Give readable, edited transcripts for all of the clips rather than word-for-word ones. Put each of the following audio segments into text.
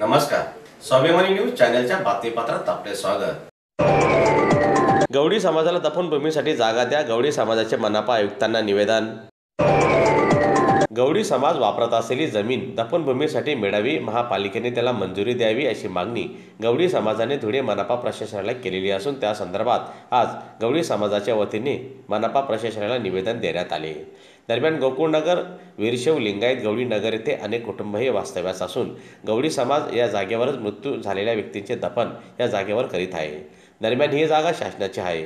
नमस्कार, स्वाभिमानी न्यूज चॅनलच्या बातमीपत्रात आपले स्वागत। गवळी समाजाला दफनभूमीसाठी जागा द्या, गवळी समाजाचे मनपा आयुक्तांना निवेदन। गवळी समाज वापरत असलेली जमीन दफनभूमीसाठी मिळावी, महापालिकेने त्याला मंजुरी द्यावी अशी मागणी गवळी समाजाने धुळे मनपा प्रशासनाला केलेली असून त्या संदर्भात आज गवळी समाजाच्या वतीने मनपा प्रशासनाला निवेदन देण्यात आले। दरम्यान गोकुळनगर, वीरशैव लिंगायत गवळी नगर येथे अनेक कुटुंबही वास्तव्यास असून गवळी समाज या जागेवरच मृत्यू झालेल्या व्यक्तींचे दफन या जागेवर करीत आहे। दरम्यान ही जागा शासनाची आहे।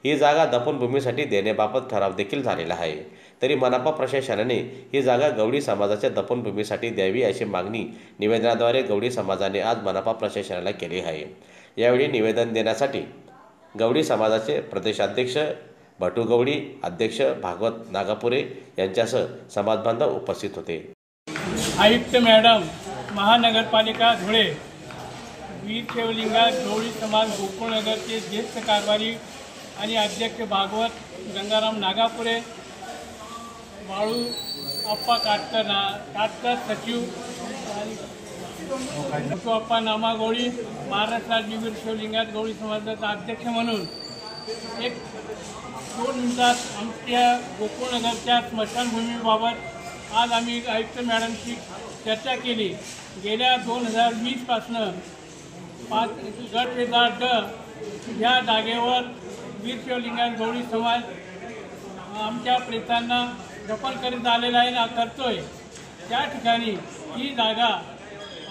ही जागा दफनभूमीसाठी देण्याबाबत ठराव देखील झालेला आहे। तरी मनपा प्रशासनाने ही जागा गवळी समाजाच्या दफनभूमीसाठी द्यावी अशी मागणी निवेदनाद्वारे गवळी समाजाने आज मनपा प्रशासनाला केली आहे। यावेळी निवेदन देण्यासाठी गवळी समाजाचे प्रदेशाध्यक्ष भटू गवळी, अध्यक्ष भागवत नागापुरे यांच्यासह समाजबांधव उपस्थित होते। आयुक्त मॅडम, महानगरपालिका धुळे, वीरशैव लिंगायत गवळी समाज गोकुळनगरचे ज्येष्ठ कारभारी आणि अध्यक्ष भागवत गंगाराम नागापुरे, बाळू अप्पा काटकर सचिव अप्पा नामा गवळी, महाराष्ट्र राज्य वीरशैव लिंगायत गवळी समाजाचा अध्यक्ष म्हणून 2 मिनिटात आमच्या गोकुळनगरच्या स्मशानभूमीबाबत आज आम्ही आयुक्त मॅडमशी चर्चा केली। गेल्या 2020 पासून 5 गट वेदार ड या जागेवर वीरशैव लिंगायत गवळी समाज आमच्या प्रेतांना दफन करीत आलेला आहे ना करतोय। त्या ठिकाणी ही जागा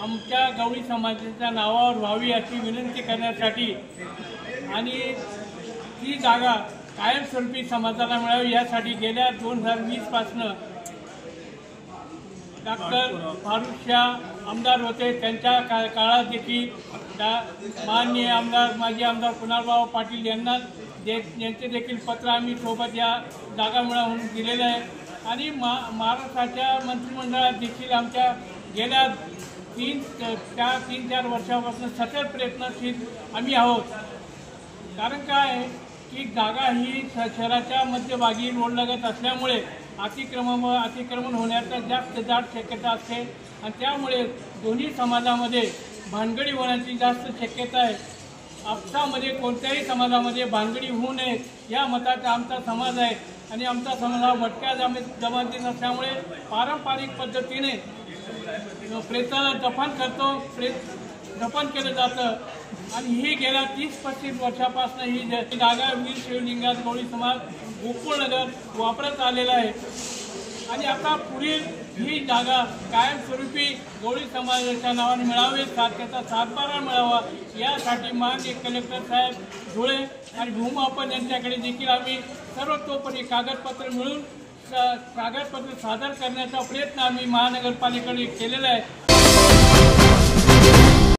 आमच्या गवळी समाजाच्या नावावर व्हावी अशी विनंती करण्यासाठी आणि ही जागा कायमस्वरूपी समाजाला मिळावी यासाठी गेल्या 2020 पासून डॉक्टर फारुख शाह आमदार होते, त्यांच्या काळात देखील माननीय आमदार माजी आमदार कुणालभाऊ पाटील यांचे देखील पत्र आम्ही सोबत या जागा मिळा म्हणून दिलेलं आहे। आणि महाराष्ट्राच्या मंत्रिमंडळात देखील आमच्या गेल्या 3-4 वर्षापासून सतत प्रयत्नशील आम्ही आहोत। कारण काय की जागा ही शहराच्या मध्यभागी रोडलगत असल्यामुळे अतिक्रमण होण्याचा जास्त दाट शक्यता असते आणि त्यामुळे दोन्ही समाजामध्ये भानगडी होण्याची जास्त शक्यता आहे। आपसामध्ये कोणत्याही समाजामध्ये भानगडी होऊ नये या मताचा आमचा समाज आहे आणि आमचा समाज हा भटक्या जमातीचा असल्यामुळे पारंपरिक पद्धतीने प्रेताला दफन केलं जातं आणि ही गेल्या 30-35 वर्षापासून ही जागा वीरशैव लिंगायत गवळी समाज गोकुळनगर वापरत आलेला आहे आणि आता पुढील ही जागा कायमस्वरूपी गवळी समाजाच्या नावाने मिळावी, त्याचा सातबारा मिळावा यासाठी माननीय कलेक्टर साहेब धुळे आणि भूमापन यांच्याकडे देखील आम्ही सर्वतोपरी कागदपत्र सादर करण्याचा प्रयत्न आम्ही महानगरपालिकेकडे केलेला आहे।